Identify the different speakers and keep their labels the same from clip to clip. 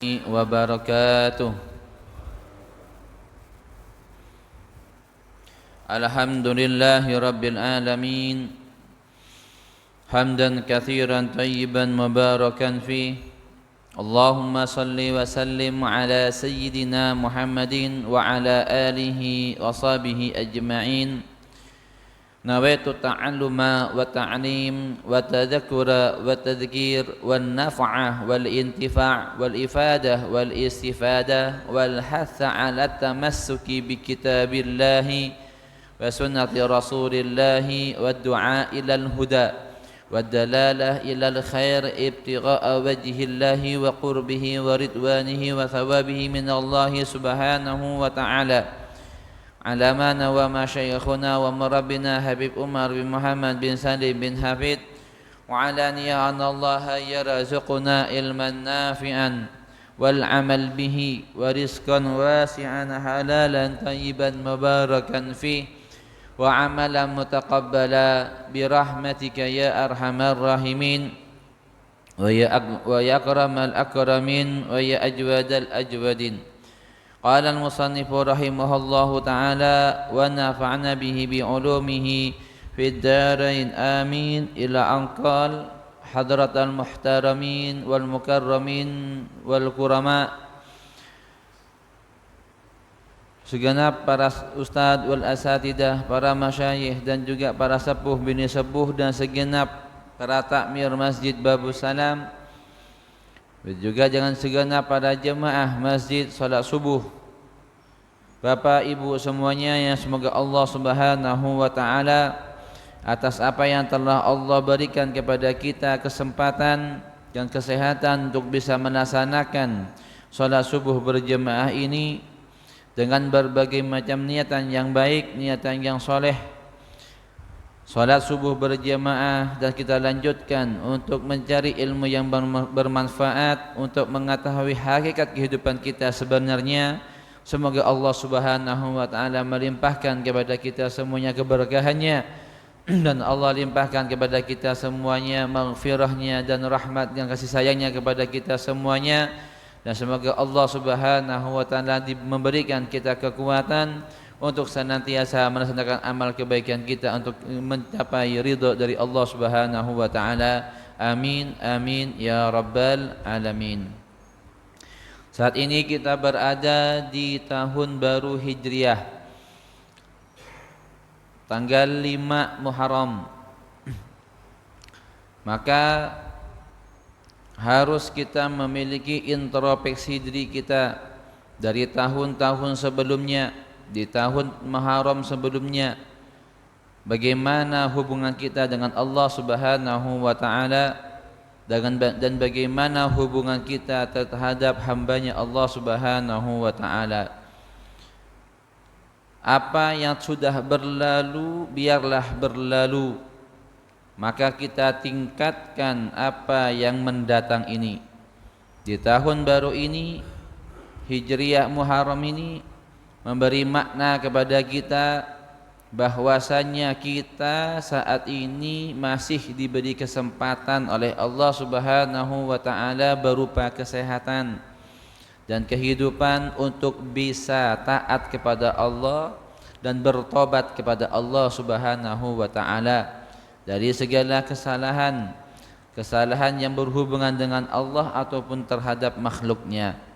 Speaker 1: وبركاته. الحمد لله رب العالمين حمدا كثيرا طيبا مباركا فيه. اللهم صل وسلم على سيدنا محمد وعلى آله وصحبه أجمعين. نويت التعلم والتعليم والتذكر والتذكير والنفع والانتفاع والإفادة والاستفادة والحث على التمسك بكتاب الله وسنة رسول الله والدعاء إلى الهدى والدلالة إلى الخير ابتغاء وجه الله وقربه ورضوانه وثوابه من الله سبحانه وتعالى على ما نوى مشايخنا ومربنا حبيب عمر بن محمد بن سالم بن حفيد وعلى نية أن الله يرزقنا علما نافعا والعمل به ورزقا واسعا حلالا طيبا مباركا فيه وعملا متقبلا برحمتك يا أرحم الراحمين ويا أكرم الأكرمين ويا أجود الأجودين. قال المصنف رحمه الله تعالى ونفعنا به بعلومه في الدارين آمين إلى أن قال حضرة المحترمين والمكرمين والكرماء. Segenap para ustadz wal asatidah, para masyayikh dan juga para sepuh bini sepuh dan segenap para takmir Masjid Babus Salam, juga jangan segenap para jemaah Masjid Salat Subuh. Bapak Ibu semuanya yang semoga Allah Subhanahu wa taala atas apa yang telah Allah berikan kepada kita kesempatan dan kesehatan untuk bisa melaksanakan salat subuh berjemaah ini dengan berbagai macam niatan yang baik, niatan yang soleh. Salat subuh berjamaah dan kita lanjutkan untuk mencari ilmu yang bermanfaat untuk mengetahui hakikat kehidupan kita sebenarnya. Semoga Allah Subhanahu wa taala melimpahkan kepada kita semuanya keberkahannya dan Allah limpahkan kepada kita semuanya maghfirahnya dan rahmat dan kasih sayangnya kepada kita semuanya. Dan semoga Allah Subhanahu wa taala memberikan kita kekuatan untuk senantiasa melaksanakan amal kebaikan kita untuk mencapai ridha dari Allah Subhanahu wa taala. Amin amin ya rabbal alamin. Saat ini kita berada di tahun baru Hijriah, tanggal 5 Muharram. Maka harus kita memiliki introspeksi diri kita dari tahun-tahun sebelumnya, di tahun Muharram sebelumnya, bagaimana hubungan kita dengan Allah Subhanahu wa taala dan bagaimana hubungan kita terhadap hambanya Allah Subhanahu wa taala. Apa yang sudah berlalu biarlah berlalu, maka kita tingkatkan apa yang mendatang ini. Di tahun baru ini, Hijriah Muharram ini memberi makna kepada kita bahwasanya kita saat ini masih diberi kesempatan oleh Allah Subhanahu wa taala berupa kesehatan dan kehidupan untuk bisa taat kepada Allah dan bertobat kepada Allah Subhanahu wa taala dari segala kesalahan yang berhubungan dengan Allah ataupun terhadap makhluknya.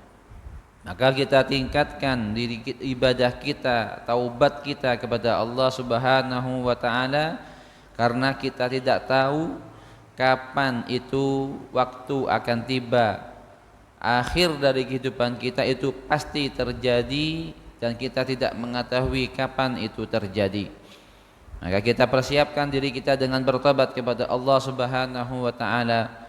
Speaker 1: Maka kita tingkatkan diri ibadah kita, taubat kita kepada Allah Subhanahu wa taala, karena kita tidak tahu kapan itu waktu akan tiba. Akhir dari kehidupan kita itu pasti terjadi dan kita tidak mengetahui kapan itu terjadi. Maka kita persiapkan diri kita dengan bertobat kepada Allah Subhanahu wa taala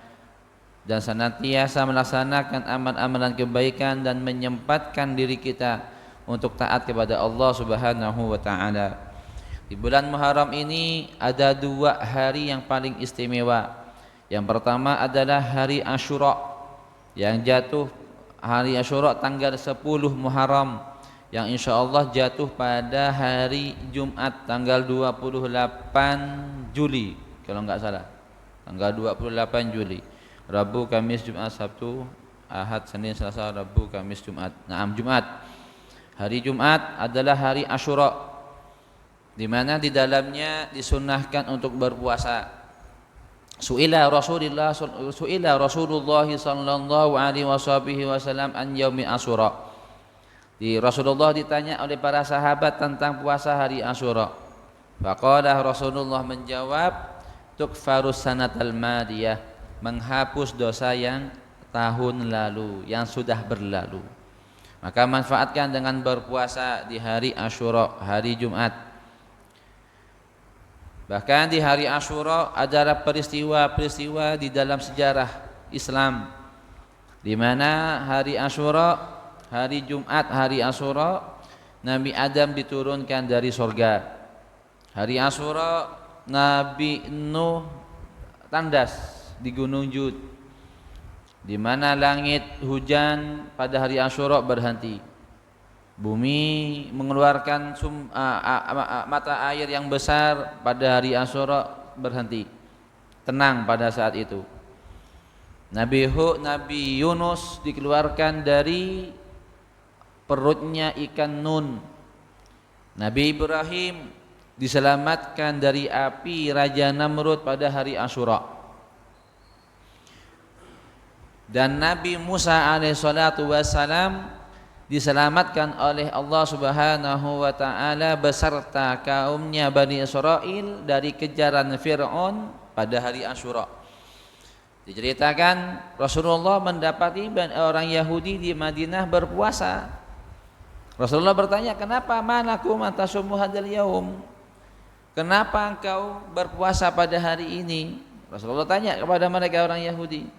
Speaker 1: dan senantiasa melaksanakan amal-amalan kebaikan dan menyempatkan diri kita untuk taat kepada Allah Subhanahu wa taala. Di bulan Muharram ini ada 2 hari yang paling istimewa. Yang pertama adalah hari Asyura yang jatuh hari Asyura tanggal 10 Muharram, yang insyaallah jatuh pada hari Jumat tanggal 28 Juli kalau enggak salah, tanggal 28 Juli. Rabu, Kamis, Jumat, Sabtu, Ahad, Senin, Selasa, Rabu, Kamis, Jumat. Naam, Jumat. Hari Jumat adalah hari Asyura, di mana di dalamnya disunnahkan untuk berpuasa. Su'ila Rasulullah sallallahu alaihi wasallam an yaumi Asyura. Di Rasulullah ditanya oleh para sahabat tentang puasa hari Asyura. Faqala Rasulullah menjawab, tukfarus sanatal madiyah, menghapus dosa yang tahun lalu, yang sudah berlalu. Maka manfaatkan dengan berpuasa di hari Asyura, hari Jumat. Bahkan di hari Asyura adalah peristiwa-peristiwa di dalam sejarah Islam, di mana hari Asyura, hari Jumat, hari Asyura, Nabi Adam diturunkan dari surga. Hari Asyura Nabi Nuh tandas di Gunung Jud, di mana langit hujan pada hari Asyura berhenti. Bumi mengeluarkan mata air yang besar pada hari Asyura berhenti. Tenang pada saat itu. Nabi Yunus dikeluarkan dari perutnya ikan Nun. Nabi Ibrahim diselamatkan dari api Raja Namrud pada hari Asyura. Dan Nabi Musa alaihissalatu wassalam diselamatkan oleh Allah Subhanahu wa taala beserta kaumnya Bani Israil dari kejaran Fir'aun pada hari Asyura. Diceritakan Rasulullah mendapati orang Yahudi di Madinah berpuasa. Rasulullah bertanya, "Kenapa manakum antasumu hadzal yaum?" Kenapa engkau berpuasa pada hari ini? Rasulullah tanya kepada mereka orang Yahudi.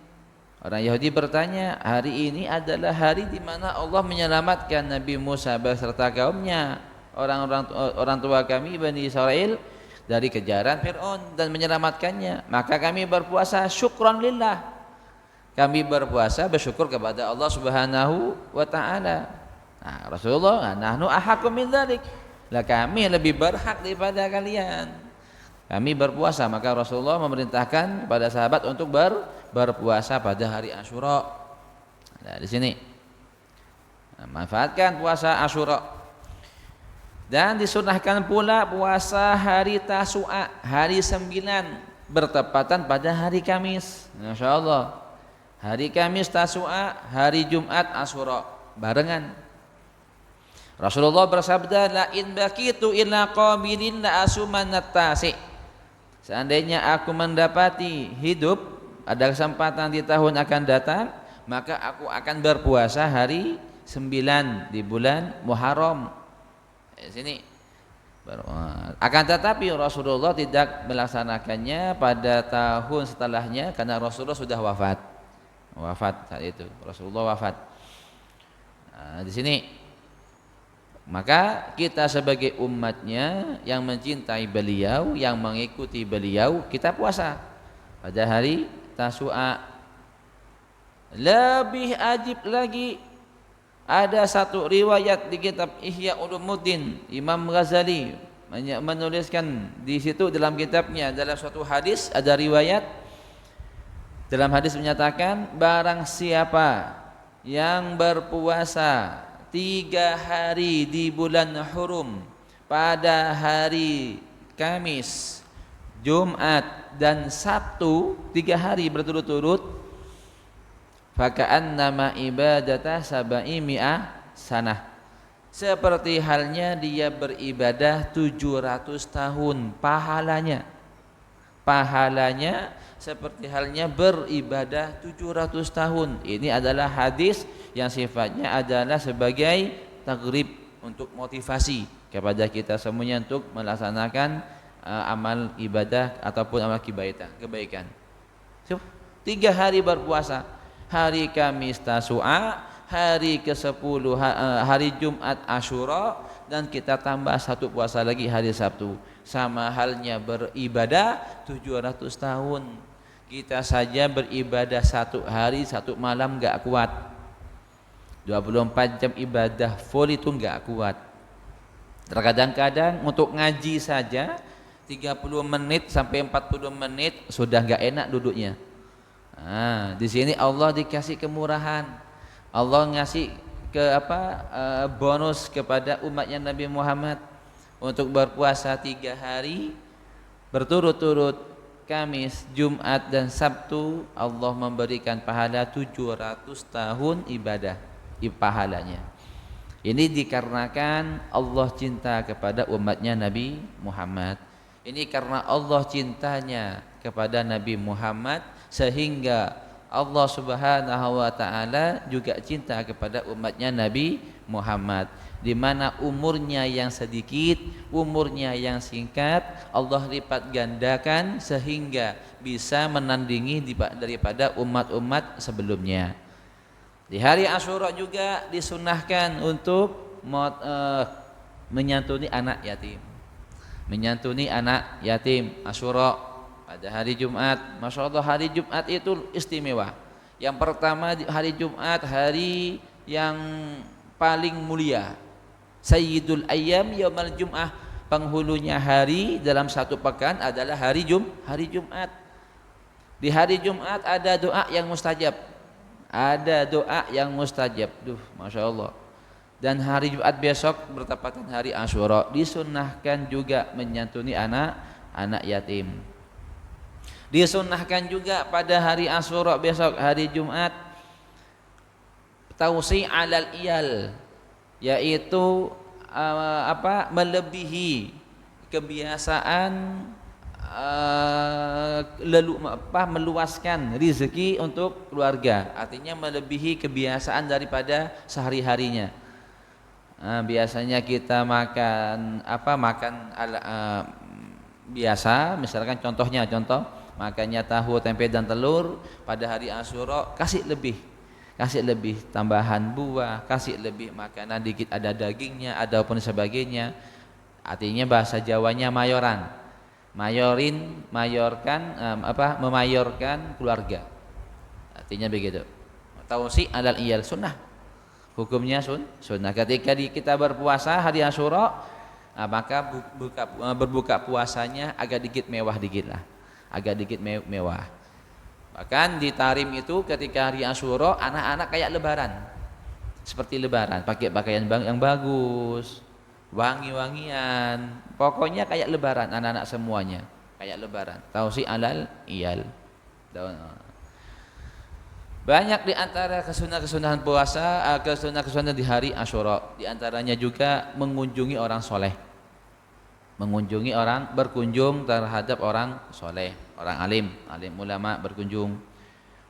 Speaker 1: Orang Yahudi bertanya, hari ini adalah hari di mana Allah menyelamatkan Nabi Musa beserta kaumnya, orang tua kami Bani Israil dari kejaran Fir'aun dan menyelamatkannya. Maka kami berpuasa syukran lillah. Kami berpuasa bersyukur kepada Allah Subhanahu wa taala. Nah, Rasulullah, nahnu ahaqqu min dzalik. Lah kami lebih berhak daripada kalian. Kami berpuasa, maka Rasulullah memerintahkan kepada sahabat untuk berpuasa pada hari Asyura. Nah, di sini manfaatkan puasa Asyura. Dan disunahkan pula puasa hari Tasu'a, hari 9, bertepatan pada hari Kamis. Masyaallah. Hari Kamis Tasu'a, hari Jumat Asyura, barengan. Rasulullah bersabda, la in baqitu illa qabilin la asumanat tasi. Seandainya aku mendapati hidup, ada kesempatan di tahun akan datang, maka aku akan berpuasa hari 9 di bulan Muharram. Di sini. Akan tetapi Rasulullah tidak melaksanakannya pada tahun setelahnya karena Rasulullah sudah wafat. Wafat saat itu. Rasulullah wafat. Nah, di sini maka kita sebagai umatnya yang mencintai beliau, yang mengikuti beliau, kita puasa pada hari Tasu'a. Lebih ajib lagi, ada satu riwayat di kitab Ihya Ulumuddin, Imam Ghazali menuliskan di situ dalam kitabnya, dalam suatu hadis ada riwayat, dalam hadis menyatakan, barang siapa yang berpuasa 3 hari di bulan Hurum pada hari Kamis, Jumat dan Sabtu, 3 hari berturut-turut, faka'annama ibadata saba'i mi'ah sanah, seperti halnya dia beribadah 700 tahun pahalanya seperti halnya beribadah 700 tahun. Ini adalah hadis yang sifatnya adalah sebagai tagrib, untuk motivasi kepada kita semuanya untuk melaksanakan amal ibadah ataupun amal kebaikan. 3 hari berpuasa, hari Kamis Tasu'a, hari ke-10 hari Jumat Asyura, dan kita tambah satu puasa lagi hari Sabtu. Sama halnya beribadah 700 tahun. Kita saja beribadah 1 hari 1 malam gak kuat. 24 jam ibadah full itu gak kuat. Terkadang-kadang untuk ngaji saja 30 menit sampai 40 menit sudah gak enak duduknya. Di sini Allah dikasih kemurahan. Allah ngasih bonus kepada umatnya Nabi Muhammad untuk berpuasa 3 hari berturut-turut, Kamis, Jumat dan Sabtu. Allah memberikan pahala 700 tahun ibadah pahalanya. Ini dikarenakan Allah cinta kepada umatnya Nabi Muhammad. Ini karena Allah cintanya kepada Nabi Muhammad sehingga Allah Subhanahu wa taala juga cinta kepada umatnya Nabi Muhammad, di mana umurnya yang sedikit, umurnya yang singkat Allah lipat gandakan sehingga bisa menandingi daripada umat-umat sebelumnya. Di hari Asyura juga disunahkan untuk menyantuni anak yatim. Menyantuni anak yatim Asyura pada hari Jumat. Masya Allah, hari Jumat itu istimewa. Yang pertama, hari Jumat hari yang paling mulia. Sayyidul Ayyam Yaumal Jum'ah, penghulunya hari dalam satu pekan adalah hari Jumat. Di hari Jumat ada doa yang mustajab. Ada doa yang mustajab. Masya Allah. Dan hari Jumat besok bertepatan hari Asyura, disunnahkan juga menyantuni anak yatim. Disunnahkan juga pada hari Asyura besok, hari Jumat, tausi alal iyal, yaitu melebihi kebiasaan meluaskan rezeki untuk keluarga. Artinya melebihi kebiasaan daripada sehari-harinya. Biasanya kita makan biasa, misalkan contoh makannya tahu, tempe dan telur. Pada hari Asyura kasih lebih tambahan buah, kasih lebih makanan dikit, ada dagingnya ataupun sebagainya. Artinya bahasa Jawanya memayorkan keluarga. Artinya begitu. Tausi alal iyal, sunnah. Hukumnya sunnah. Ketika kita berpuasa hari Asyura, maka berbuka puasanya agak dikit mewah lah. Agak dikit mewah. Bahkan di Tarim itu ketika hari Asyura, anak-anak kayak lebaran. Seperti lebaran, pakai pakaian yang bagus, wangi-wangian, pokoknya kayak lebaran, anak-anak semuanya kayak lebaran. Tausi alal iyal. Banyak di antara kesunahan puasa, kesunahan di hari Asyura. Di antaranya juga mengunjungi orang soleh, berkunjung terhadap orang soleh, orang alim ulama, berkunjung,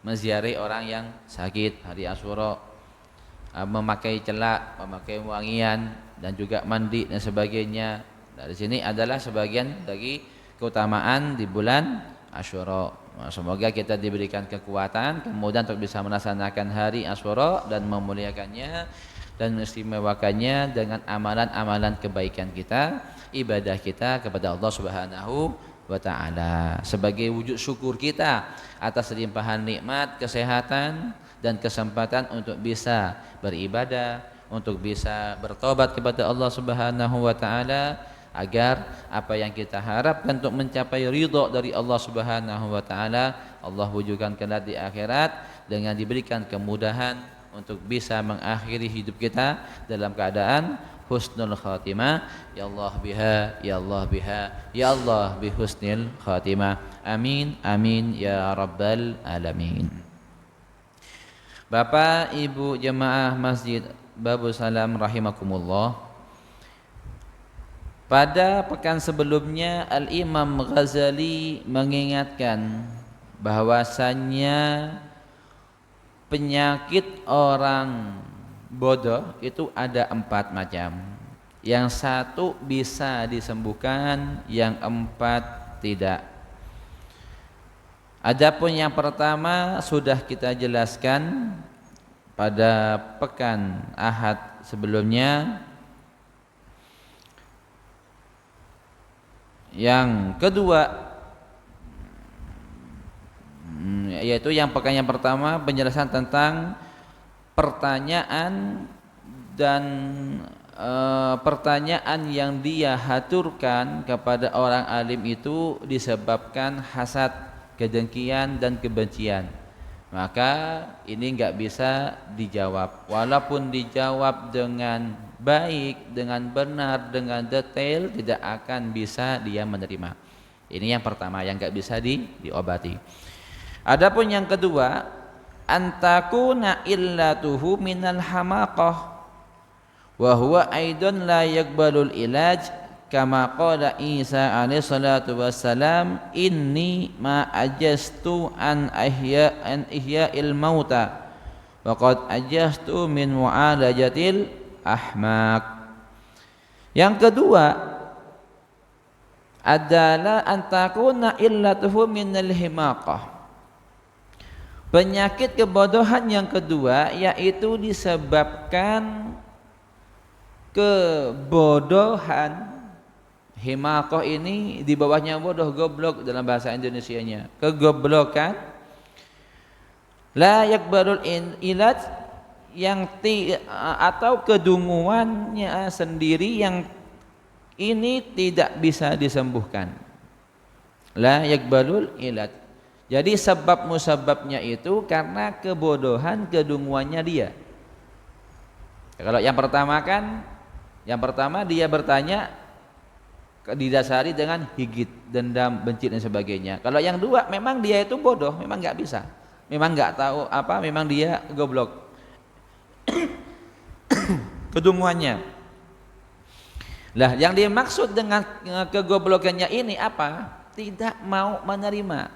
Speaker 1: menziarahi orang yang sakit hari Asyura, memakai celak, memakai wangian dan juga mandi dan sebagainya. Dari sini adalah sebagian dari keutamaan di bulan Asyura. Semoga kita diberikan kekuatan kemudian untuk bisa melaksanakan hari Asyura dan memuliakannya dan mengistimewakannya dengan amalan-amalan kebaikan kita, ibadah kita kepada Allah Subhanahu wa taala sebagai wujud syukur kita atas limpahan nikmat, kesehatan dan kesempatan untuk bisa beribadah, untuk bisa bertobat kepada Allah Subhanahu wa taala, agar apa yang kita harapkan untuk mencapai ridha dari Allah Subhanahu wa taala Allah wujudkan kelak di akhirat dengan diberikan kemudahan untuk bisa mengakhiri hidup kita dalam keadaan husnul khatimah. Ya Allah biha, ya Allah biha, ya Allah bi husnil khatimah. Amin amin ya rabbal alamin. Bapak Ibu jemaah Masjid Babus Salam rahimakumullah. Pada pekan sebelumnya Al-Imam Ghazali mengingatkan bahwasannya penyakit orang bodoh itu ada 4 macam. Yang 1 bisa disembuhkan, yang 4 tidak. Adapun yang pertama sudah kita jelaskan pada pekan Ahad sebelumnya. Yang kedua yaitu yang pekan yang pertama penjelasan tentang pertanyaan dan pertanyaan yang dia haturkan kepada orang alim itu disebabkan hasad, kedengkian dan kebencian. maka ini nggak bisa dijawab. Walaupun dijawab dengan baik, dengan benar, dengan detail, tidak akan bisa dia menerima. Ini yang pertama yang nggak bisa diobati. Adapun yang kedua, antakuna illatuhu minal hamaqah wa huwa aidon la yakbalul ilaj kama qala Isa alaihi salatu wassalam inni ma ajastu an ihya'il mauta wa qad ajastu min mu'alajatil ahmaq. Yang kedua adalah antakuna illatuhu minal himaqah, penyakit kebodohan yang kedua yaitu disebabkan kebodohan. Himaqah ini di bawahnya bodoh, goblok dalam bahasa Indonesianya. Kegoblokan. La yakbarul ilaj, yang atau kedunguannya sendiri yang ini tidak bisa disembuhkan. La yakbarul ilaj. Jadi sebab musababnya itu karena kebodohan, kedunguannya dia. Kalau yang pertama dia bertanya didasari dengan higit, dendam, benci dan sebagainya. Kalau yang dua memang dia itu bodoh, memang nggak bisa, memang nggak tahu apa, memang dia goblok. Kedunguannya. Lah yang dimaksud dengan kegoblokannya ini apa? Tidak mau menerima,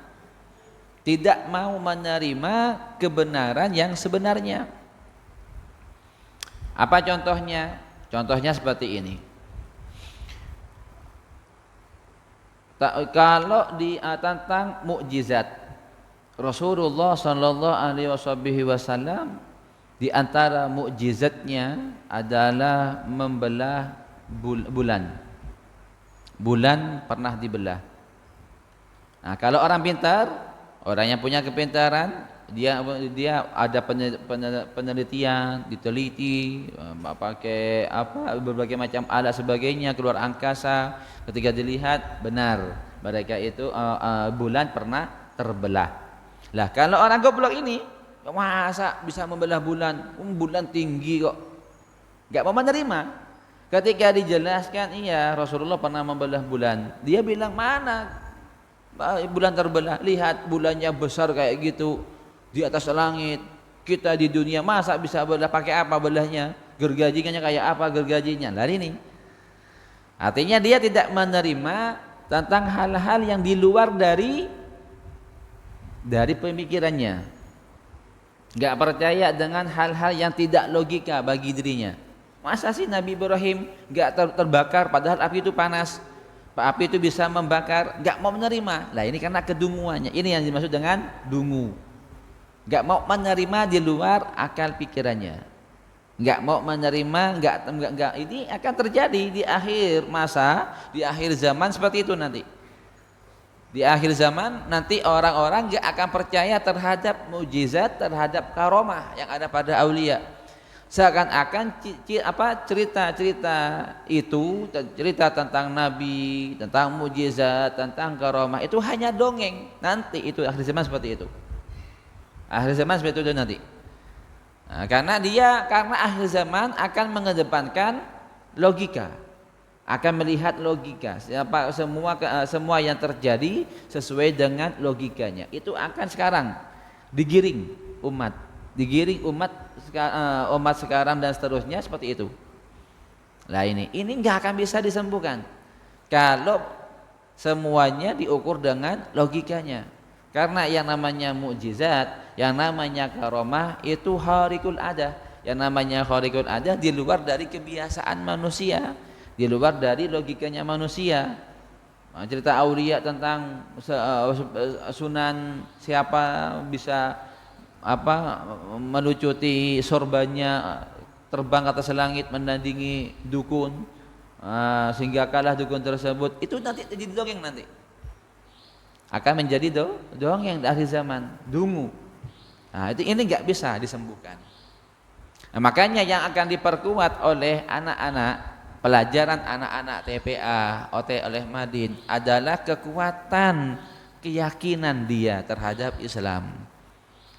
Speaker 1: tidak mau menerima kebenaran yang sebenarnya. Apa contohnya? Contohnya seperti ini. Kalau tentang mukjizat Rasulullah sallallahu alaihi wasallam, di antara mukjizatnya adalah membelah bulan. Bulan pernah dibelah. Nah, kalau orang pintar, orang yang punya kepintaran, dia ada penelitian, diteliti, pakai berbagai macam alat sebagainya, keluar angkasa. Ketika dilihat benar mereka itu bulan pernah terbelah. Lah kalau orang goblok ini, masa bisa membelah bulan? Bulan tinggi kok, nggak mau menerima. Ketika dijelaskan, iya Rasulullah pernah membelah bulan, dia bilang mana bulan terbelah? Lihat bulannya besar kayak gitu di atas langit. Kita di dunia masa bisa belah, pakai apa belahnya? Gergajinya kayak apa gergajinya? Lah ini artinya dia tidak menerima tentang hal-hal yang di luar dari pemikirannya. Enggak percaya dengan hal-hal yang tidak logika bagi dirinya. Masa sih Nabi Ibrahim enggak terbakar padahal api itu panas? Api itu bisa membakar, enggak mau menerima. Lah ini karena kedunguannya. Ini yang dimaksud dengan dungu. Enggak mau menerima di luar akal pikirannya. Enggak mau menerima, enggak, ini akan terjadi di akhir masa, di akhir zaman seperti itu nanti. Di akhir zaman nanti orang-orang enggak akan percaya terhadap mukjizat, terhadap karomah yang ada pada aulia. Seakan-akan cerita-cerita itu, cerita tentang nabi, tentang mukjizat, tentang karomah itu hanya dongeng. Nanti itu akhir zaman seperti itu. Akhir zaman seperti itu nanti. Nah, karena akhir zaman akan mengedepankan logika, akan melihat logika. Semua yang terjadi sesuai dengan logikanya. Itu akan sekarang digiring umat sekarang dan seterusnya seperti itu. Lah ini nggak akan bisa disembuhkan kalau semuanya diukur dengan logikanya. Karena yang namanya mukjizat, yang namanya karomah itu khariqul adah. Yang namanya khariqul adah di luar dari kebiasaan manusia, di luar dari logikanya manusia. Cerita aulia tentang sunan siapa bisa melucuti sorbannya, terbang ke atas langit menandingi dukun, sehingga kalah dukun tersebut. Itu nanti jadi dongeng, nanti akan menjadi dongeng di akhir zaman, dungu. Nah, ini nggak bisa disembuhkan. Nah, makanya yang akan diperkuat oleh anak-anak, pelajaran anak-anak TPA, OT oleh Madin adalah kekuatan keyakinan dia terhadap Islam.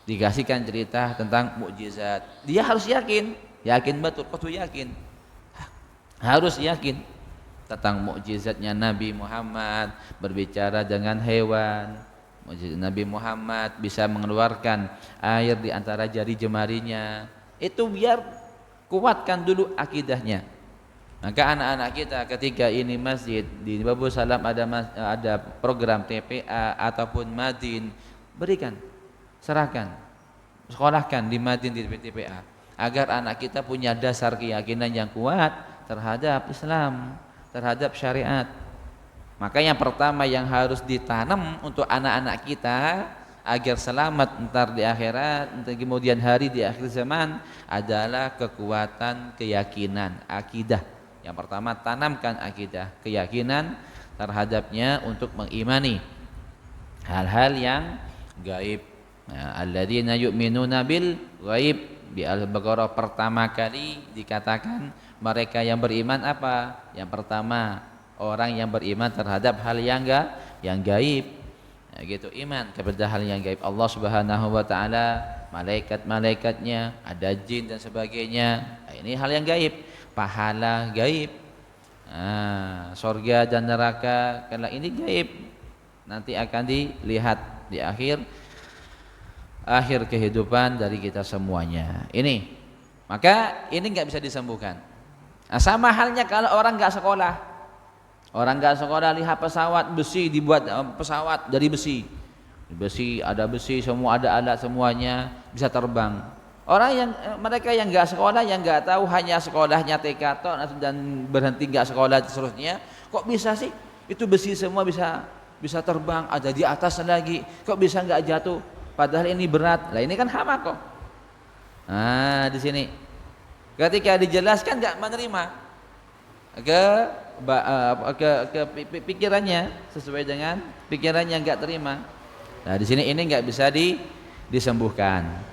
Speaker 1: dikasihkan cerita tentang mukjizat, dia harus yakin, yakin betul, kau tuh yakin, harus yakin tentang mukjizatnya Nabi Muhammad berbicara dengan hewan. Mukjizat Nabi Muhammad bisa mengeluarkan air di antara jari jemarinya. Itu biar kuatkan dulu akidahnya. Maka anak-anak kita ketika ini masjid di Babu Salam ada program TPA ataupun Madin, berikan, serahkan, sekolahkan di Madin di TPA agar anak kita punya dasar keyakinan yang kuat terhadap Islam, terhadap syariat. Maka yang pertama yang harus ditanam untuk anak-anak kita agar selamat entar di akhirat, entar kemudian hari di akhir zaman adalah kekuatan keyakinan, akidah. Yang pertama tanamkan akidah, keyakinan terhadapnya untuk mengimani hal-hal yang gaib. Alladzina yu'minuna bil ghaib. Di Al-Baqarah pertama kali dikatakan mereka yang beriman apa? Yang pertama orang yang beriman terhadap hal yang gaib. Ya, gitu, iman kepada hal yang gaib. Allah Subhanahu wa taala, malaikat-malaikatnya, ada jin dan sebagainya. Nah, ini hal yang gaib. Pahala gaib. Surga dan neraka karena ini gaib. Nanti akan dilihat di akhir kehidupan dari kita semuanya. Ini. Maka ini enggak bisa disembuhkan. Nah, sama halnya kalau orang enggak sekolah. Orang enggak sekolah lihat pesawat besi, dibuat pesawat dari besi. Besi, ada besi, semua ada alat semuanya bisa terbang. Mereka yang enggak sekolah, yang enggak tahu, hanya sekolahnya TK dan berhenti enggak sekolah seterusnya, kok bisa sih? Itu besi semua bisa terbang, ada di atas lagi. Kok bisa enggak jatuh? Padahal ini berat. Lah ini kan hama kok. Nah, di sini ketika dijelaskan enggak menerima ke pikirannya, sesuai dengan pikirannya enggak terima. Nah, di sini ini enggak bisa disembuhkan.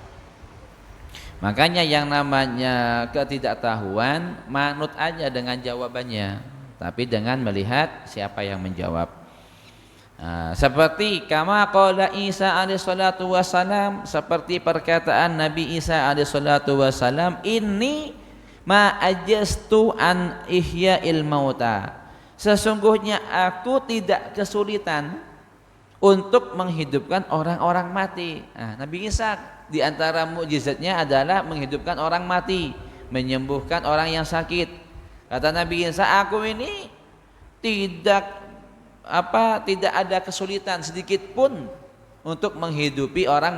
Speaker 1: Makanya yang namanya ketidaktahuan manut aja dengan jawabannya, tapi dengan melihat siapa yang menjawab. Seperti kama qala Isa alaihi salatu wasalam, seperti perkataan Nabi Isa alaihi salatu wasalam, inni ma ajastu an ihya'il mauta, sesungguhnya aku tidak kesulitan untuk menghidupkan orang-orang mati. Nabi Isa di antara mukjizatnya adalah menghidupkan orang mati, menyembuhkan orang yang sakit. Kata Nabi Isa, aku ini tidak ada kesulitan sedikit pun untuk menghidupi orang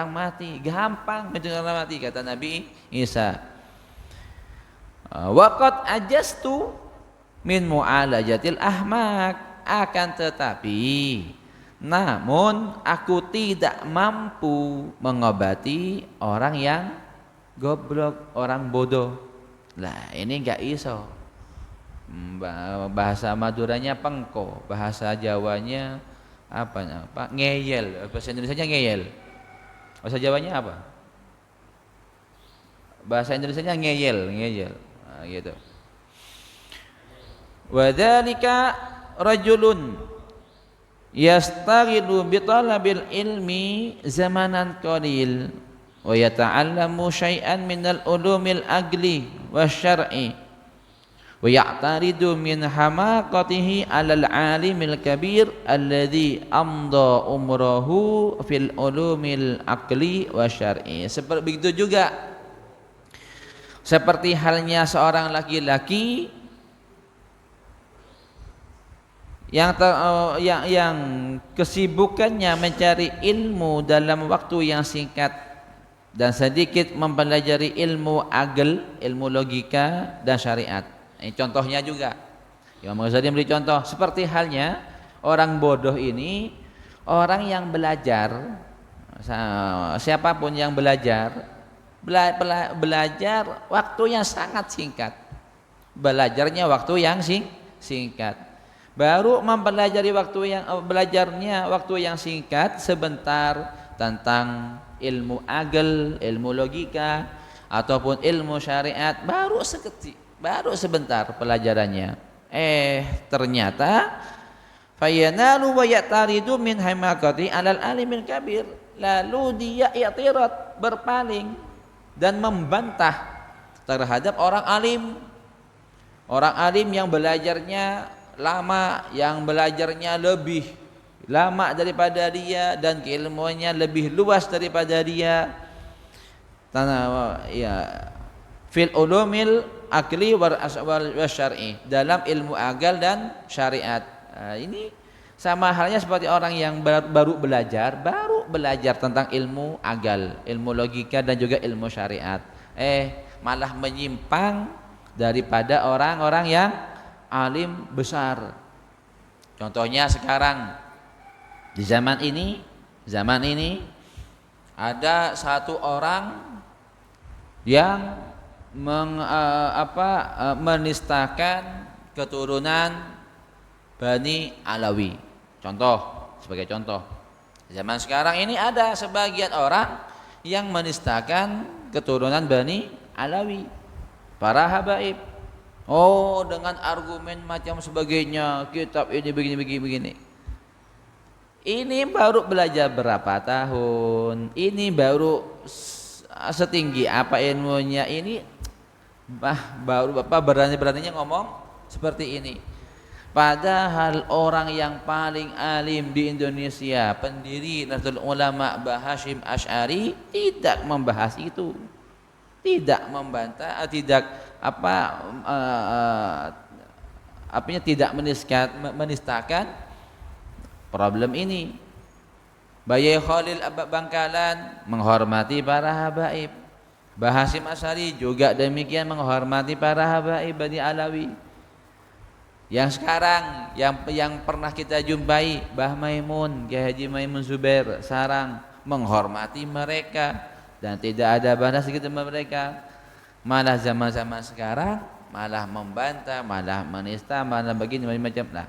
Speaker 1: mati. Gampang menghidupkan orang mati, kata Nabi Isa. Waqad ajastu min mu'alajatil ahmak, akan tetapi namun aku tidak mampu mengobati orang yang goblok, orang bodoh. Lah ini enggak iso. Bahasa Maduranya pengko, bahasa Jawanya apa? Ngeyel. Bahasa Indonesianya ngeyel. Bahasa Jawanya apa? Bahasa Indonesianya ngeyel. Nah, gitu. Wa dzalika rajulun yastaghilu bi talabil ilmi zamanan qalil wa yata'allamu syai'an minal ulumil agli wasyar'i wa ya'taridu min hamaqatihi 'alal 'alimil kabir alladhi amda umrahu fil ulumil aqli wasyar'i. Seperti begitu juga seperti halnya seorang laki-laki yang kesibukannya mencari ilmu dalam waktu yang singkat dan sedikit mempelajari ilmu agel, ilmu logika dan syariat. Ini contohnya juga. Imam Ghazali memberi contoh seperti halnya orang bodoh ini, orang yang belajar, siapapun yang belajar waktu yang sangat singkat. Belajarnya waktu yang singkat. Baru mempelajari belajarnya waktu yang singkat sebentar tentang ilmu agel, ilmu logika ataupun ilmu syariat, baru sebentar pelajarannya. Ternyata fayanalu wa yataridu min hamaqati alal alimil kabir, lalu dia i'tirad, berpaling dan membantah terhadap orang alim. Orang alim yang belajarnya lama, yang belajarnya lebih lama daripada dia dan keilmuannya lebih luas daripada dia. Ya, fil ulumil akli wal syar'i, dalam ilmu akal dan syariat. Ini sama halnya seperti orang yang baru belajar tentang ilmu akal, ilmu logika dan juga ilmu syariat. Malah menyimpang daripada orang-orang yang alim besar. Contohnya sekarang di zaman ini ada satu orang yang menistakan keturunan Bani Alawi. Sebagai contoh, zaman sekarang ini ada sebagian orang yang menistakan keturunan Bani Alawi, para habaib. Dengan argumen macam sebagainya, kitab ini begini. Ini baru belajar berapa tahun? Ini baru setinggi apa ilmunya? Ini baru Bapak berani-beraninya ngomong seperti ini. Padahal orang yang paling alim di Indonesia, pendiri Nahdlatul Ulama Mbah Hasyim Asy'ari, tidak membahas itu, tidak membantah, tidak menistakan problem ini. Bayi Khalil Bangkalan menghormati para habaib. Mbah Hasyim Asy'ari juga demikian menghormati para habaib Bani Alawi. Yang sekarang yang pernah kita jumpai Mbah Maimun, Kiai Haji Maimun Zubair Sarang menghormati mereka dan tidak ada balas gitu mereka. Malah zaman-zaman sekarang malah membantah, malah menista, malah begini macam lah.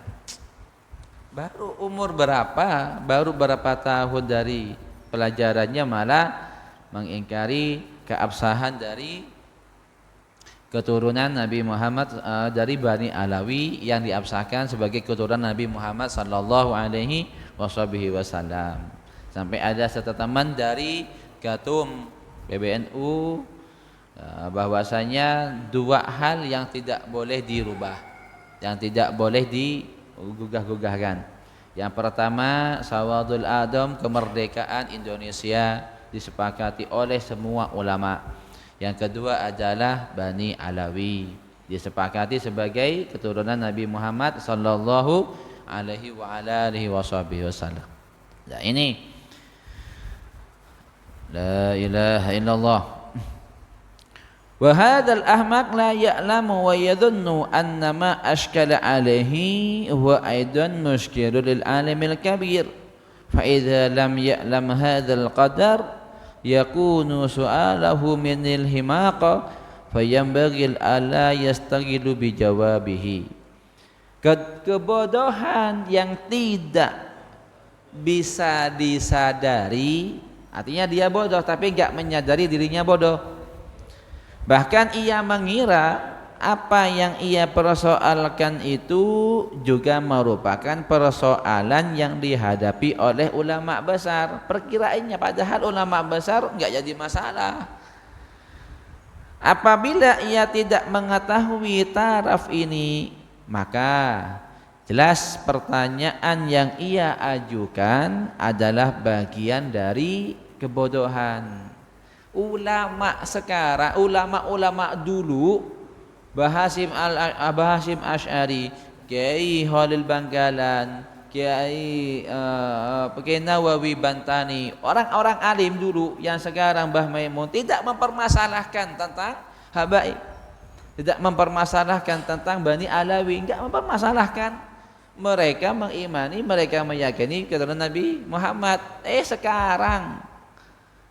Speaker 1: Baru umur berapa? Baru berapa tahun dari pelajarannya malah mengingkari keabsahan dari keturunan Nabi Muhammad dari Bani Alawi yang diabsahkan sebagai keturunan Nabi Muhammad sallallahu alaihi wasallam. Sampai ada satu teman dari Ketum PBNU bahwasanya dua hal yang tidak boleh dirubah, yang tidak boleh digugah-gugahkan. Yang pertama, Sawadul Adom, kemerdekaan Indonesia disepakati oleh semua ulama. Yang kedua adalah Bani Alawi, disepakati sebagai keturunan Nabi Muhammad sallallahu alaihi wasallam. Nah, ini la ilaha illallah. Wa hadzal ahmaq la ya'lamu wa yadhunnu anna ma ashkala alaihi huwa aidan mushkilun lil alimil kabir. Fa idza lam ya'lam hadzal qadar yakunu su'alahu minil himaqa fayambagil ala yastaghilu bijawabihi. Kebodohan yang tidak bisa disadari, artinya dia bodoh tapi enggak menyadari dirinya bodoh. Bahkan ia mengira apa yang ia persoalkan itu juga merupakan persoalan yang dihadapi oleh ulama besar. Perkiraannya, padahal ulama besar enggak jadi masalah. Apabila ia tidak mengetahui taraf ini, maka jelas pertanyaan yang ia ajukan adalah bagian dari kebodohan. Ulama sekarang, ulama dulu, Mbah Hasyim Asy'ari, Kiai Khalil Bangkalan, Kiai Nawawi Bantani, orang-orang alim dulu yang sekarang Mbah Maimun tidak mempermasalahkan tentang habaib, tidak mempermasalahkan tentang Bani Alawi, enggak mempermasalahkan. Mereka mengimani, mereka meyakini keturunan Nabi Muhammad.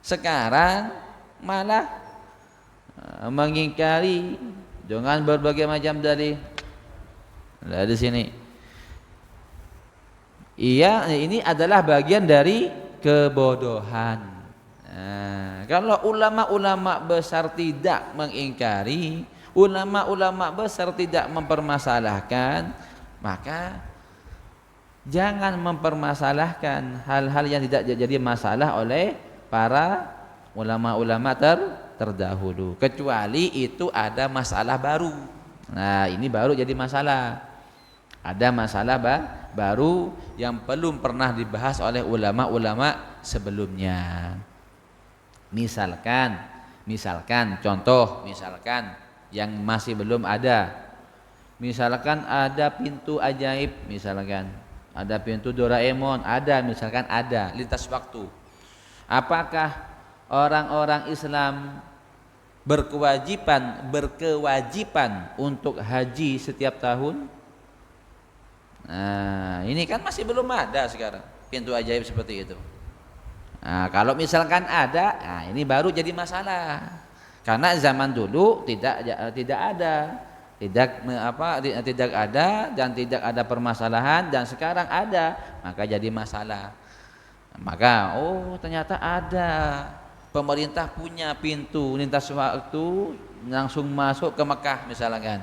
Speaker 1: Sekarang malah mengingkari dengan berbagai macam dalil. Di sini, iya, ini adalah bagian dari kebodohan. Kalau ulama-ulama besar tidak mengingkari, ulama-ulama besar tidak mempermasalahkan, maka Jangan mempermasalahkan hal-hal yang tidak jadi masalah oleh para ulama-ulama terdahulu, kecuali itu ada masalah baru. Nah, ini baru jadi masalah. Ada masalah baru yang belum pernah dibahas oleh ulama-ulama sebelumnya. Misalkan contoh, yang masih belum ada. Misalkan ada pintu ajaib, misalkan ada pintu Doraemon, misalkan ada lintas waktu. Apakah orang-orang Islam berkewajiban untuk haji setiap tahun? Nah, ini kan masih belum ada sekarang pintu ajaib seperti itu. Nah, kalau misalkan ada, nah ini baru jadi masalah. Karena zaman dulu tidak ada, tidak ada dan tidak ada permasalahan, dan sekarang ada, maka jadi masalah. Maka ternyata ada, pemerintah punya pintu lintas waktu langsung masuk ke Mekah misalkan.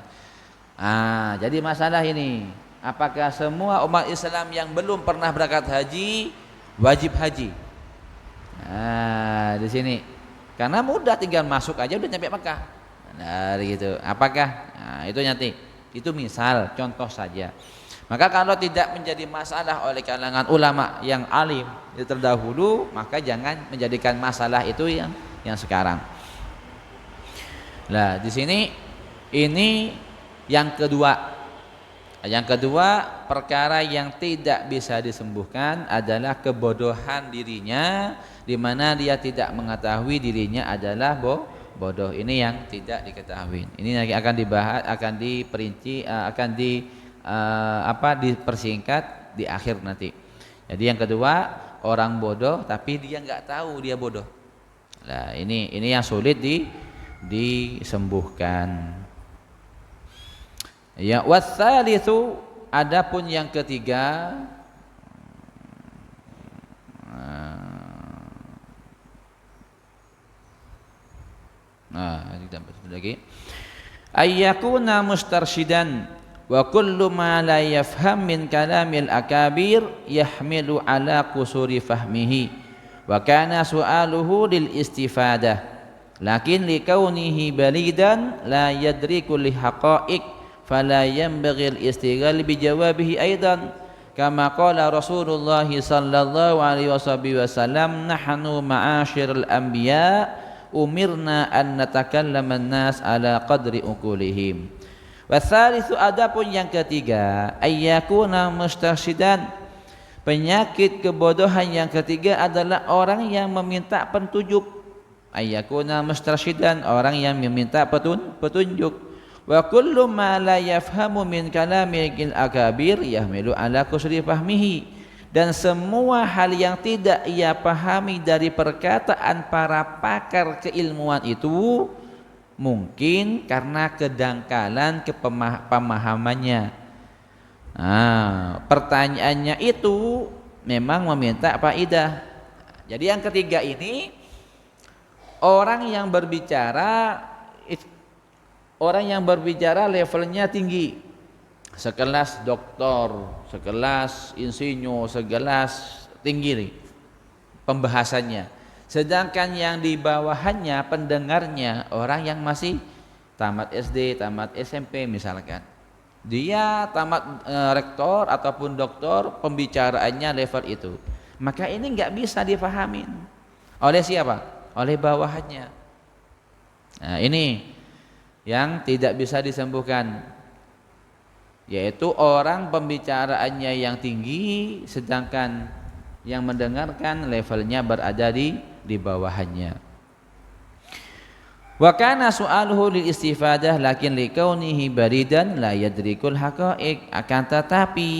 Speaker 1: Jadi masalah ini, apakah semua umat Islam yang belum pernah berangkat haji wajib haji? Di sini karena mudah, tinggal masuk aja udah nyampe Mekah. Dari itu, apakah? Itu nanti, itu misal contoh saja. Maka kalau tidak menjadi masalah oleh kalangan ulama yang alim terdahulu, maka jangan menjadikan masalah itu yang sekarang. Nah, di sini ini yang kedua. Yang kedua, perkara yang tidak bisa disembuhkan adalah kebodohan dirinya, di mana dia tidak mengetahui dirinya adalah bodoh. Ini yang tidak diketahui. Ini akan dibahas, akan diperinci, dipersingkat di akhir nanti. Jadi yang kedua, orang bodoh tapi dia nggak tahu dia bodoh. Nah, ini yang sulit disembuhkan. Ya, watsalitsu, adapun yang ketiga, kita lagi, ayyakuna mustarsyidan wa kullu ma la yafham min kalamil akabir yahmilu ala qusuri fahmihi wa kana su'aluhu lil istifadah lakin likaunihi balidan la yadriku li haqa'iq fala yanbaghi al-istighal bi jawabihi aidan kama qala Rasulullah sallallahu alaihi wasallam nahnu ma'asyiral anbiya umirna an natakallama an-nas ala qadri uqulihim. Watsalitsu, adapun yang ketiga, ayyakuna mustarsyidan, penyakit kebodohan yang ketiga adalah orang yang meminta petunjuk. Ayyakuna mustarsyidan, orang yang meminta petunjuk. Wa kullu ma la yafhamu min kalamil akabir yahmilu ala qusri fahmihi, dan semua hal yang tidak ia pahami dari perkataan para pakar keilmuan itu mungkin karena kedangkalan pemahamannya. Pertanyaannya itu memang meminta faidah. Jadi yang ketiga ini, orang yang berbicara levelnya tinggi, sekelas doktor, sekelas insinyur, sekelas tinggi nih pembahasannya. Sedangkan yang di bawahannya pendengarnya orang yang masih tamat SD, tamat SMP misalkan. Dia tamat rektor ataupun doktor, pembicaraannya level itu. Maka ini nggak bisa dipahamin oleh siapa? Oleh bawahannya. Nah, ini yang tidak bisa disembuhkan, yaitu orang pembicaraannya yang tinggi sedangkan yang mendengarkan levelnya berada di bawahannya. Wa kana su'aluhu lil istifadah lakin likaunihi baridan la yadrikul haqa'iq, akan tetapi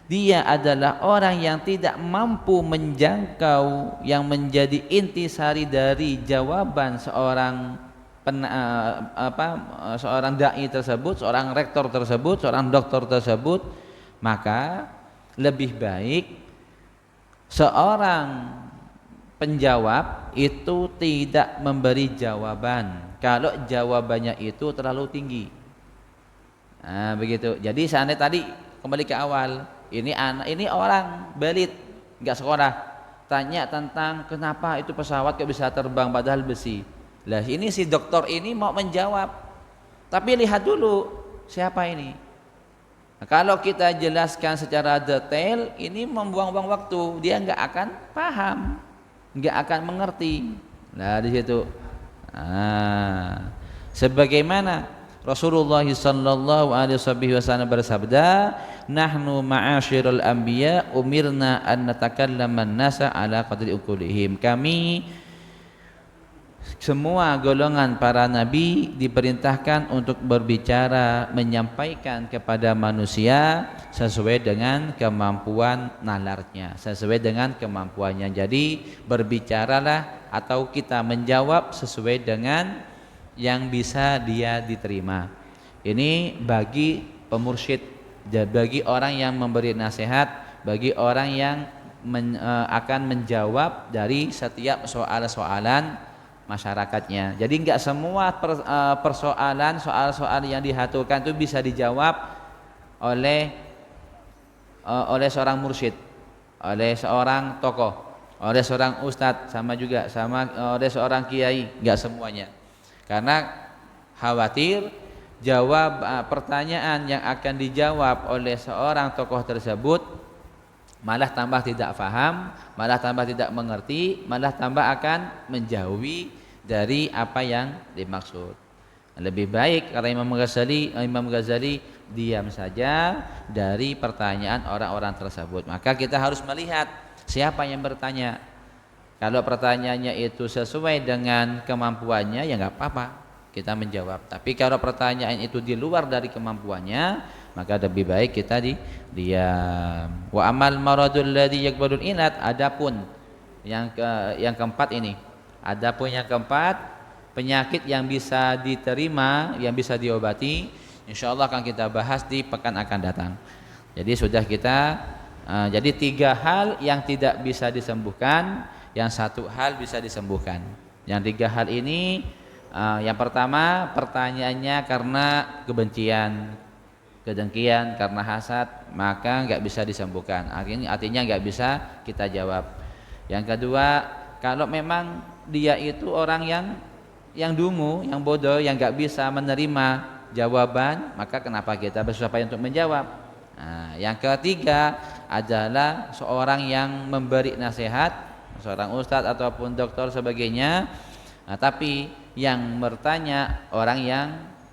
Speaker 1: dia adalah orang yang tidak mampu menjangkau yang menjadi intisari dari jawaban seorang seorang dai tersebut, seorang rektor tersebut, seorang doktor tersebut. Maka lebih baik seorang penjawab itu tidak memberi jawaban kalau jawabannya itu terlalu tinggi. Begitu. Jadi seandainya tadi kembali ke awal, Ini anak, ini orang belit, nggak sekolah, tanya tentang kenapa itu pesawat kok bisa terbang padahal besi. Lah ini si dokter ini mau menjawab, tapi lihat dulu siapa ini. Nah, kalau kita jelaskan secara detail, ini membuang-buang waktu, dia nggak akan paham, nggak akan mengerti. Nah di situ, sebagaimana Rasulullah sallallahu alaihi wasallam bersabda, nahnu ma'asyiral anbiya umirna an natakallama an-nasa ala qadri uqulihim. Kami semua golongan para nabi diperintahkan untuk berbicara, menyampaikan kepada manusia sesuai dengan kemampuan nalarnya, sesuai dengan kemampuannya. Jadi berbicaralah atau kita menjawab sesuai dengan yang bisa dia diterima. Ini bagi pemursyid, bagi orang yang memberi nasihat, bagi orang yang akan menjawab dari setiap soal-soalan masyarakatnya. Jadi enggak semua persoalan, soal-soal yang dihaturkan itu bisa dijawab oleh seorang mursyid, oleh seorang tokoh, oleh seorang ustadz, sama juga oleh seorang kiai. Enggak semuanya, karena khawatir jawab pertanyaan yang akan dijawab oleh seorang tokoh tersebut malah tambah tidak paham, malah tambah tidak mengerti, malah tambah akan menjauhi dari apa yang dimaksud. Lebih baik kata Imam Ghazali diam saja dari pertanyaan orang-orang tersebut. Maka kita harus melihat siapa yang bertanya. Kalau pertanyaannya itu sesuai dengan kemampuannya, ya nggak apa-apa kita menjawab. Tapi kalau pertanyaan itu di luar dari kemampuannya, maka lebih baik kita diam. Wa amal maradul ladzi yaqbalul inat. Adapun yang keempat ini, adapun yang keempat, penyakit yang bisa diterima, yang bisa diobati, insyaallah akan kita bahas di pekan akan datang. Jadi sudah kita jadi 3 hal yang tidak bisa disembuhkan, yang 1 hal bisa disembuhkan. Yang 3 hal ini, yang pertama pertanyaannya karena kebencian, kedengkian, karena hasad, maka nggak bisa disembuhkan. Artinya nggak bisa kita jawab. Yang kedua, kalau memang dia itu orang yang dungu, yang bodoh, yang nggak bisa menerima jawaban, maka kenapa kita bersusah payah untuk menjawab? Nah, yang ketiga adalah seorang yang memberi nasihat, seorang ustadz ataupun dokter sebagainya, nah, tapi yang bertanya orang yang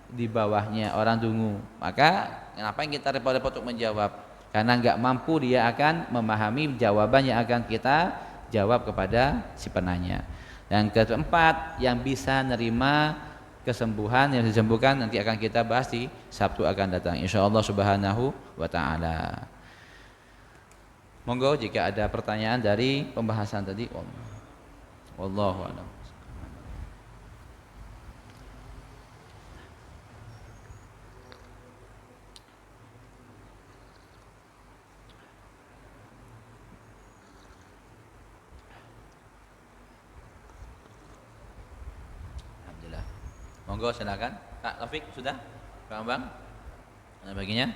Speaker 1: di bawahnya, orang dungu, maka kenapa kita repot-repot untuk menjawab? Karena nggak mampu dia akan memahami jawaban yang akan kita jawab kepada si penanya. Yang keempat, yang bisa nerima kesembuhan, yang disembuhkan, nanti akan kita bahas di Sabtu akan datang, insyaallah subhanahu wa ta'ala. Monggo jika ada pertanyaan dari pembahasan tadi. Wallahu a'lam. Monggo silakan Kak Taufik, sudah? Kak Bang? Nah, baginya.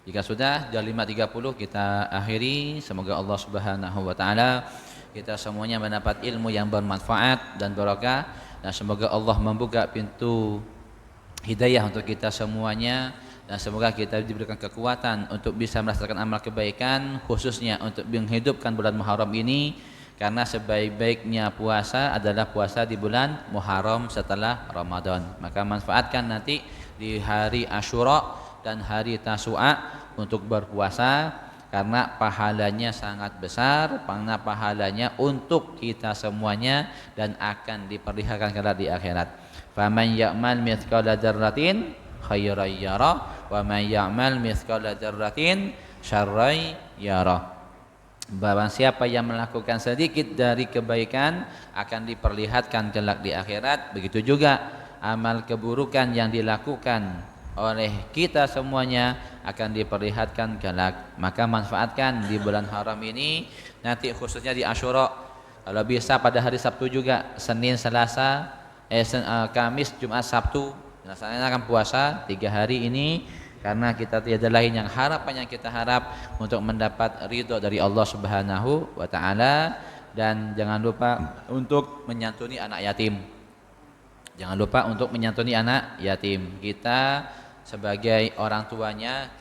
Speaker 1: Jika sudah jam 5.30 kita akhiri. Semoga Allah Subhanahu wa taala kita semuanya mendapat ilmu yang bermanfaat dan barokah, dan semoga Allah membuka pintu hidayah untuk kita semuanya, dan semoga kita diberikan kekuatan untuk bisa melaksanakan amal kebaikan, khususnya untuk menghidupkan bulan Muharram ini. Karena sebaik-baiknya puasa adalah puasa di bulan Muharram setelah Ramadan. Maka manfaatkan nanti di hari Asyura dan hari Tasu'a untuk berpuasa, karena pahalanya sangat besar, karena pahalanya untuk kita semuanya dan akan diperlihatkan kelak di akhirat. Faman ya'mal mithqala dzarratin khairan yara wa man ya'mal mithqala dzarratin syarran yara. Barang siapa yang melakukan sedikit dari kebaikan akan diperlihatkan kelak di akhirat. Begitu juga amal keburukan yang dilakukan oleh kita semuanya akan diperlihatkan kelak. Maka manfaatkan di bulan haram ini, nanti khususnya di Asyura. Kalau bisa pada hari Sabtu juga, Senin, Selasa, Kamis, Jumat, Sabtu. Laksanakan puasa 3 hari ini karena kita tiada lain yang harapan yang kita harap untuk mendapat ridho dari Allah Subhanahu wa taala. Dan jangan lupa untuk menyantuni anak yatim. Jangan lupa untuk menyantuni anak yatim. Kita sebagai orang tuanya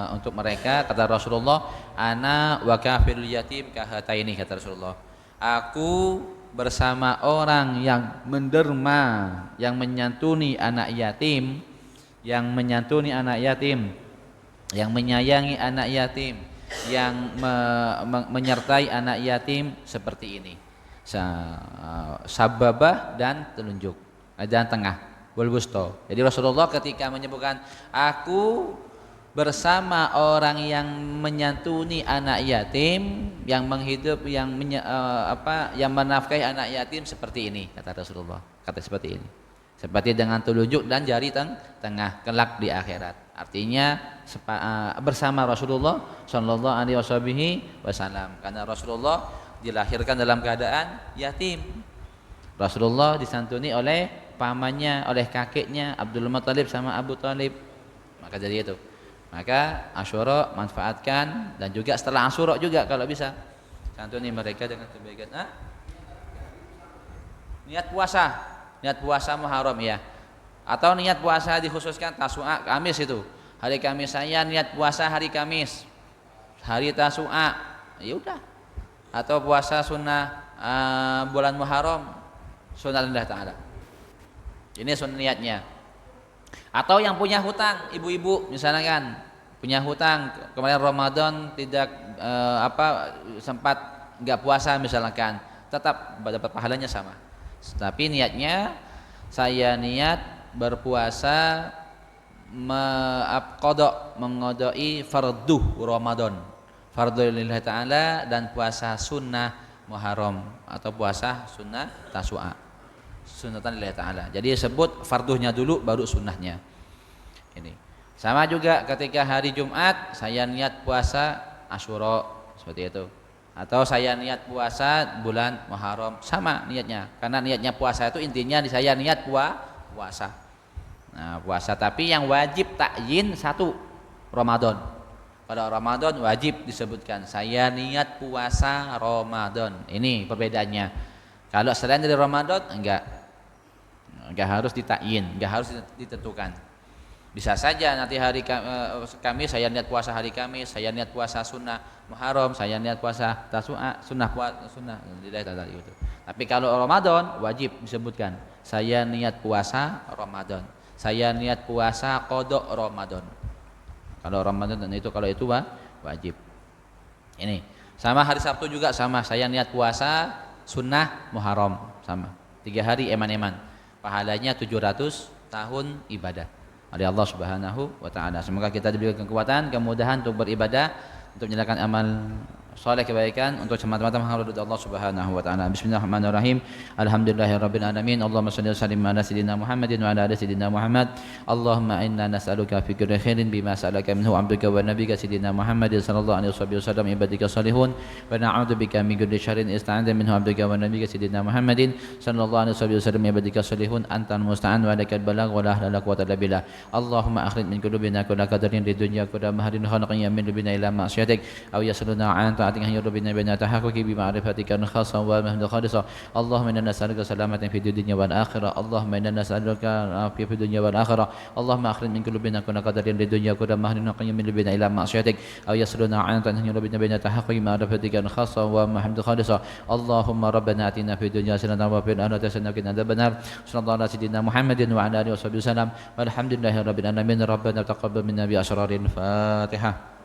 Speaker 1: untuk mereka, kata Rasulullah, ana wa kafirul yatim kahataini, kata Rasulullah. Aku bersama orang yang menderma, yang menyantuni anak yatim, yang menyantuni anak yatim, yang menyayangi anak yatim, yang menyertai anak yatim seperti ini. Sababah dan telunjuk dan tengah, wal wusta. Jadi Rasulullah ketika menyebutkan aku bersama orang yang menyantuni anak yatim, yang yang menafkahi anak yatim seperti ini, kata Rasulullah. Kata seperti ini. Seperti dengan telunjuk dan jari tengah kelak di akhirat. Artinya bersama Rasulullah sallallahu alaihi wasallam. Karena Rasulullah dilahirkan dalam keadaan yatim. Rasulullah disantuni oleh pamannya, oleh kakeknya Abdul Muthalib sama Abu Thalib. Maka jadi itu. Maka Asyura manfaatkan, dan juga setelah Asyura juga kalau bisa santuni mereka dengan kebaikan. Niat puasa Muharram ya. Atau niat puasa dikhususkan Tasu'a, Kamis itu. Hari Kamis saya niat puasa hari Kamis. Hari Tasu'a, ya udah. Atau puasa sunnah bulan Muharram, sunnah Allah Ta'ala. Ini sunnah niatnya. Atau yang punya hutang, ibu-ibu misalnya kan, punya hutang kemarin Ramadan tidak sempat enggak puasa misalkan, tetap dapat pahalanya sama. Tapi niatnya saya niat berpuasa mengodoi fardu Ramadan, fardu lillahi ta'ala, dan puasa sunnah Muharram atau puasa sunnah Tasu'a, sunnatan lillahi ta'ala. Jadi sebut farduhnya dulu baru sunnahnya. Ini sama juga ketika hari Jumat saya niat puasa Asyura seperti itu, atau saya niat puasa bulan Muharram, sama niatnya. Karena niatnya puasa itu intinya saya niat puasa. Nah, puasa tapi yang wajib takyin satu Ramadan. Pada Ramadan wajib disebutkan saya niat puasa Ramadan. Ini perbedaannya. Kalau selain dari Ramadan enggak harus ditakyin, enggak harus ditentukan. Bisa saja nanti hari Kamis saya niat puasa hari Kamis, saya niat puasa sunnah Muharram, saya niat puasa Tasu'a, sunnah itu. Tapi kalau Ramadan wajib disebutkan saya niat puasa Ramadan, saya niat puasa qada Ramadan. Kalau Ramadan itu wajib. Ini sama hari Sabtu juga sama, saya niat puasa sunnah Muharram, sama 3 hari eman-eman, pahalanya 700 tahun ibadah dari Allah Subhanahu wa taala. Semoga kita diberikan kekuatan, kemudahan untuk beribadah, untuk menjalankan amal soleh kebaikan, untuk semata-mata mengharap Allah Subhanahu wa taala. Bismillahirrahmanirrahim. Alhamdulillahirabbil alamin. Allahumma shalli wa sallim ala sayyidina Muhammadin wa ala ali sayyidina Muhammad. Allahumma inna nas'aluka fi kulli khairin bima sa'alaka minhu 'abduka wa nabiyyuka sayyidina Muhammadin sallallahu alaihi wasallam ibadika salihun, wa na'udzubika min kulli syarrin ista'adha minhu 'abduka wa nabiyyuka sayyidina Muhammadin sallallahu alaihi wasallam ibadika salihun, antal musta'an wa lakal balagh wa la hawla quwwata illa billah. Allahumma akhrij min qulubina kulla qadarin di dunya kulla mahrin khalaqin min lubina ila ma'syatik aw yasluna 'an ta'atika ya rabbina bina tahaqquqi bi ma'rifatika khassa wa mahmud khalisa. Allahumma inna nas'aluka salamatan fid dunya wal akhirah. Allahumma inna nas'aluka afiyatan fid dunya wal akhirah. Allahumma akhrij min qulubina kulla qadarin di dunya kulla mahrin khalaqin min lubina ila ma'syatik aw yasluna 'an ta'atika ya rabbina bina tahaqquqi bi ma'rifatika khassa wa mahmud khalisa. Allahumma rabbana atina fid dunya hasanatan wa fil akhirati hasanatan wa qina adzabannar. Sallallahu ala sayyidina Muhammadin wa ala alihi wasallam. Walhamdulillahi rabbil alamin. Rabbana taqabbal minna bi asraril Fatihah.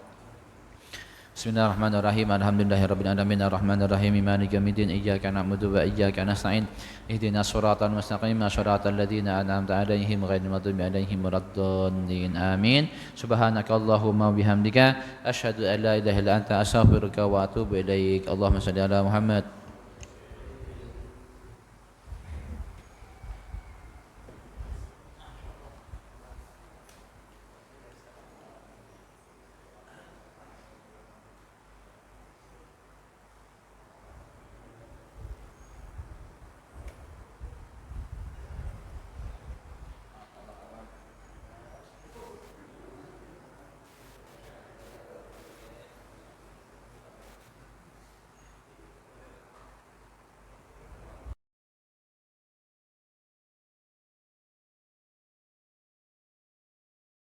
Speaker 1: Bismillahirrahmanirrahim. Alhamdulillahirabbil alamin arrahmanir rahim maliki yaumiddin iyyaka na'budu wa iyyaka nasta'in ihdinas siratal mustaqim siratal ladzina an'amta 'alaihim ghairil maghdubi 'alaihim waladdallin. Amin. Subhanakallahumma wa bihamdika asyhadu an la ilaha illa anta astaghfiruka wa atubu ilaik. Allahumma shalli ala Muhammad